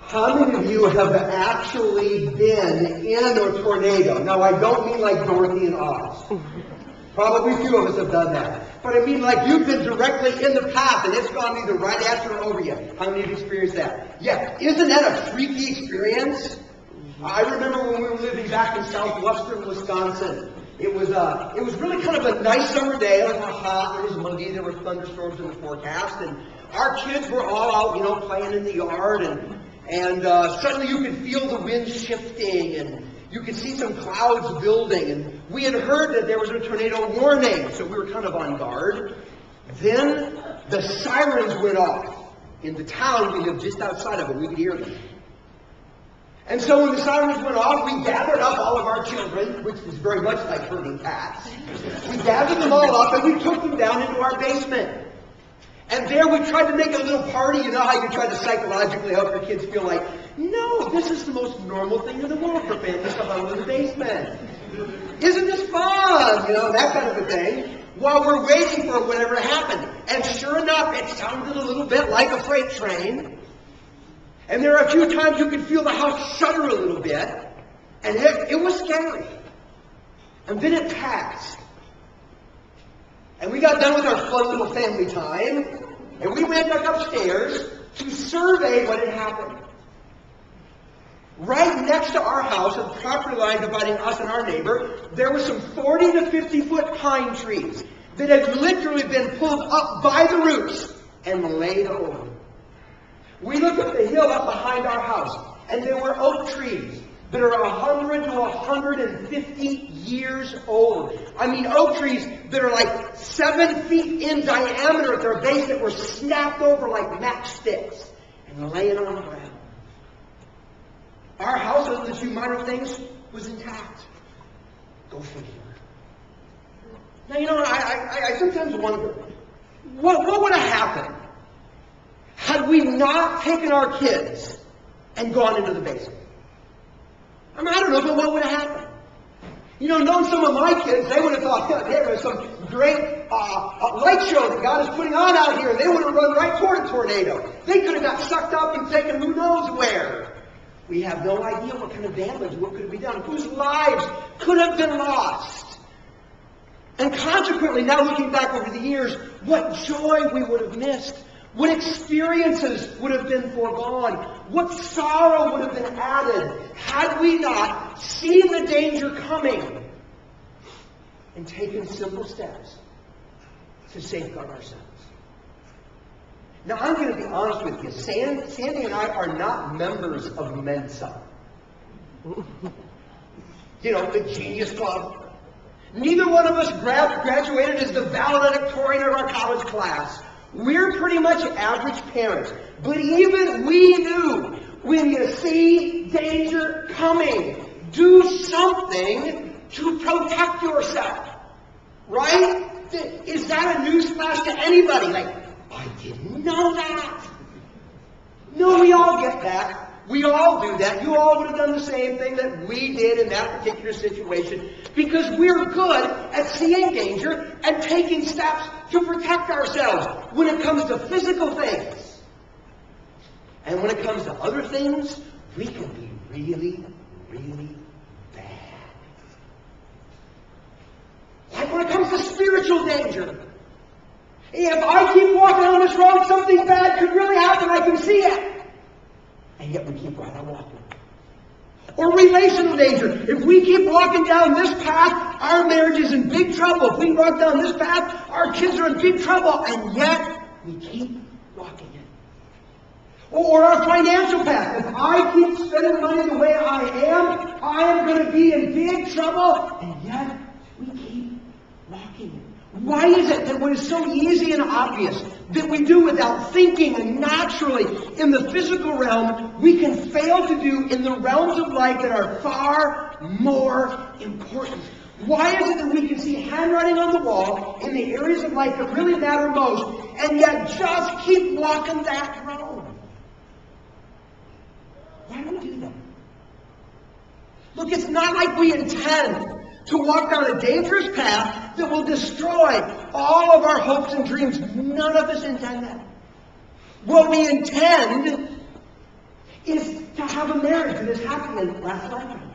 How many of you have actually been in a tornado? Now, I don't mean like Dorothy and Oz. Probably a few of us have done that. But I mean like you've been directly in the path and it's gone either right at you or over you. How many of you experienced that? Yeah. Isn't that a freaky experience? I remember when we were living back in southwestern Wisconsin. It was really kind of a nice summer day. It was hot. It was muggy. There were thunderstorms in the forecast. And our kids were all out, playing in the yard. And suddenly you could feel the wind shifting, and you could see some clouds building. And we had heard that there was a tornado warning, so we were kind of on guard. Then the sirens went off. In the town, we lived just outside of it. We could hear them. And so when the sirens went off, we gathered up all of our children, which is very much like herding cats. We gathered them all up, and we took them down into our basement. And there we tried to make a little party. You know how you try to psychologically help your kids feel like, no, this is the most normal thing in the world for families to huddle in the basement. Isn't this fun? That kind of a thing. While we're waiting for whatever happened. And sure enough, it sounded a little bit like a freight train. And there are a few times you could feel the house shudder a little bit. And it was scary. And then it passed. And we got done with our fun little family time, and we went back upstairs to survey what had happened. Right next to our house, at the property line dividing us and our neighbor, there were some 40 to 50-foot pine trees that had literally been pulled up by the roots and laid over. We looked up the hill up behind our house, and there were oak trees that are 100 to 150 years old. I mean, oak trees that are like 7 feet in diameter at their base that were snapped over like matchsticks and laying on the ground. Our house, other than a few minor things, was intact. Go figure. Now, I sometimes wonder, what would have happened had we not taken our kids and gone into the basement? I don't know, but what would have happened? Knowing some of my kids, they would have thought, there was some great light show that God is putting on out here. They would have run right toward a tornado. They could have got sucked up and taken who knows where. We have no idea what kind of damage, what could have been done, whose lives could have been lost. And consequently, now looking back over the years, what joy we would have missed. What experiences would have been foregone? What sorrow would have been added had we not seen the danger coming and taken simple steps to safeguard ourselves? Now, I'm going to be honest with you. Sandy and I are not members of Mensa. The Genius Club. Neither one of us graduated as the valedictorian of our college class. We're pretty much average parents. But even we knew, when you see danger coming, do something to protect yourself. Right? Is that a newsflash to anybody? Like, I didn't know that. No, we all get that. We all do that. You all would have done the same thing that we did in that particular situation, because we're good at seeing danger and taking steps to protect ourselves when it comes to physical things. And when it comes to other things, we can be really, really bad. Like when it comes to spiritual danger. If I keep walking on this road, something bad could really happen. I can see it. And yet we keep right on walking. Or relational danger. If we keep walking down this path, our marriage is in big trouble. If we walk down this path, our kids are in big trouble. And yet we keep walking it. Or our financial path. If I keep spending money the way I am going to be in big trouble. And yet we keep walking it. Why is it that what is so easy and obvious that we do without thinking and naturally in the physical realm, we can fail to do in the realms of life that are far more important? Why is it that we can see handwriting on the wall in the areas of life that really matter most, and yet just keep walking that road? Why do we do that? Look, it's not like we intend to walk down a dangerous path that will destroy all of our hopes and dreams. None of us intend that. What we intend is to have a marriage that is happy and lasts lifetime.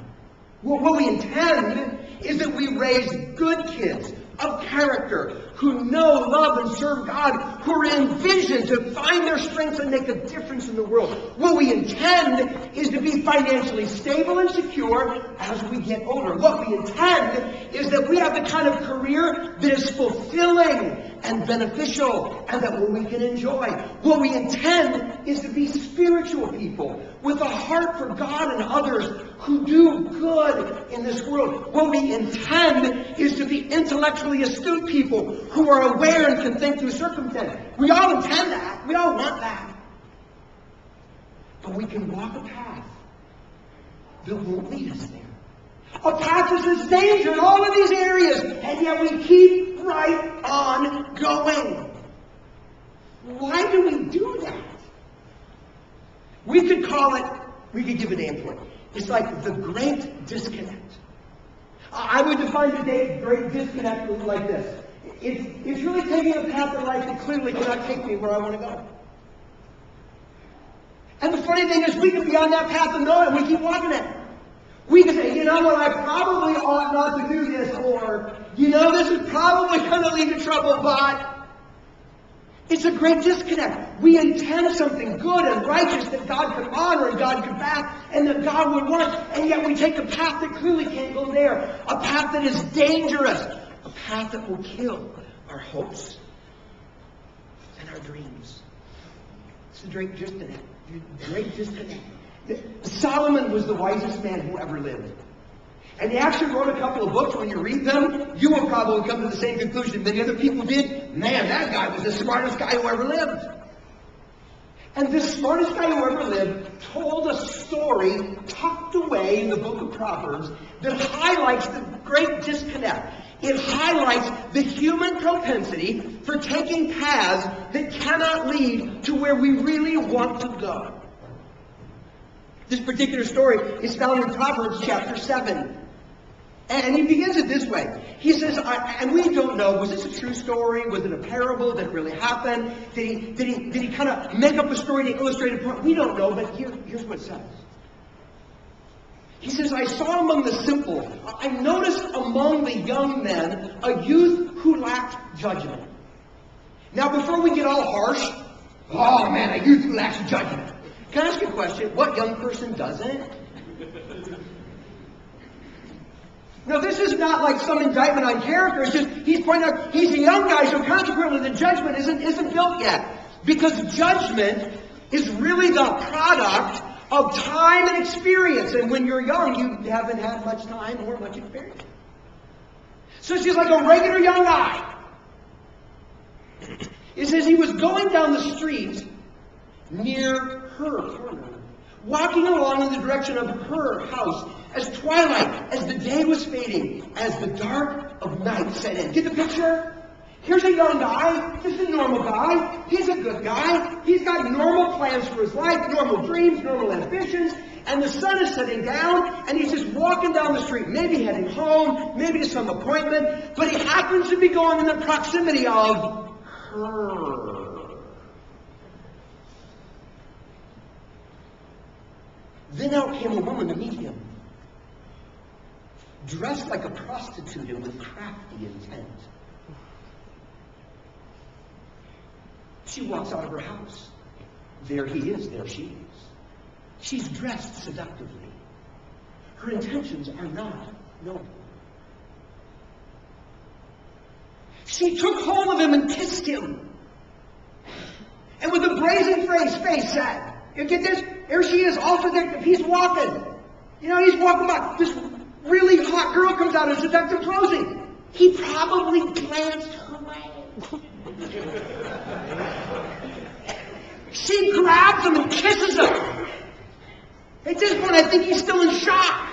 What we intend is that we raise good kids of character who know, love, and serve God, who are envisioned to find their strengths and make a difference in the world. What we intend is to be financially stable and secure as we get older. What we intend is that we have the kind of career that is fulfilling and beneficial and that we can enjoy. What we intend is to be spiritual people with a heart for God and others who do good in this world. What we intend is to be intellectually astute people who are aware and can think through circumstance. We all intend that. We all want that. But we can walk a path that won't lead us there. A path that says danger in all of these areas, and yet we keep right on going. Why do we do that? We could give a name for it. It's like the great disconnect. I would define the great disconnect like this. It's really taking a path in life that clearly cannot take me where I want to go. And the funny thing is, we can be on that path and know it, and we keep walking it. We can say, you know what, I probably ought not to do this, or, you know, this is probably going to lead to trouble, but it's a great disconnect. We intend something good and righteous that God could honor and God could back and that God would want, and yet we take a path that clearly can't go there, a path that is dangerous, a path that will kill our hopes and our dreams. It's a great disconnect. Great disconnect. Solomon was the wisest man who ever lived. And he actually wrote a couple of books. When you read them, you will probably come to the same conclusion many other people did. Man, that guy was the smartest guy who ever lived. And this smartest guy who ever lived told a story tucked away in the book of Proverbs that highlights the great disconnect. It highlights the human propensity for taking paths that cannot lead to where we really want to go. This particular story is found in Proverbs chapter 7. And he begins it this way. He says, and we don't know, was this a true story? Was it a parable that really happened? Did he kind of make up a story to illustrate a point? We don't know, but here's what it says. He says, I saw among the simple, I noticed among the young men a youth who lacked judgment. Now, before we get all harsh, oh man, a youth who lacks judgment. Can I ask you a question? What young person doesn't? No, this is not like some indictment on character. It's just, he's pointing out, he's a young guy, so consequently the judgment isn't built yet. Because judgment is really the product of time and experience. And when you're young, you haven't had much time or much experience. So she's like a regular young guy. It says he was going down the street near her corner, walking along in the direction of her house, as twilight, as the day was fading, as the dark of night set in. Get the picture? Here's a young guy, just a normal guy. He's a good guy. He's got normal plans for his life, normal dreams, normal ambitions. And the sun is setting down, and he's just walking down the street, maybe heading home, maybe to some appointment, but he happens to be going in the proximity of her. Then out came a woman to meet him, dressed like a prostitute and with crafty intent. She walks out of her house. There he is, there she is. She's dressed seductively. Her intentions are not known. She took hold of him and kissed him. And with a brazen face said, you get this? There she is, all seductive. He's walking. You know, he's walking by. This really hot girl comes out in seductive clothing. He probably glanced her way. She grabs him and kisses him. At this point, I think he's still in shock.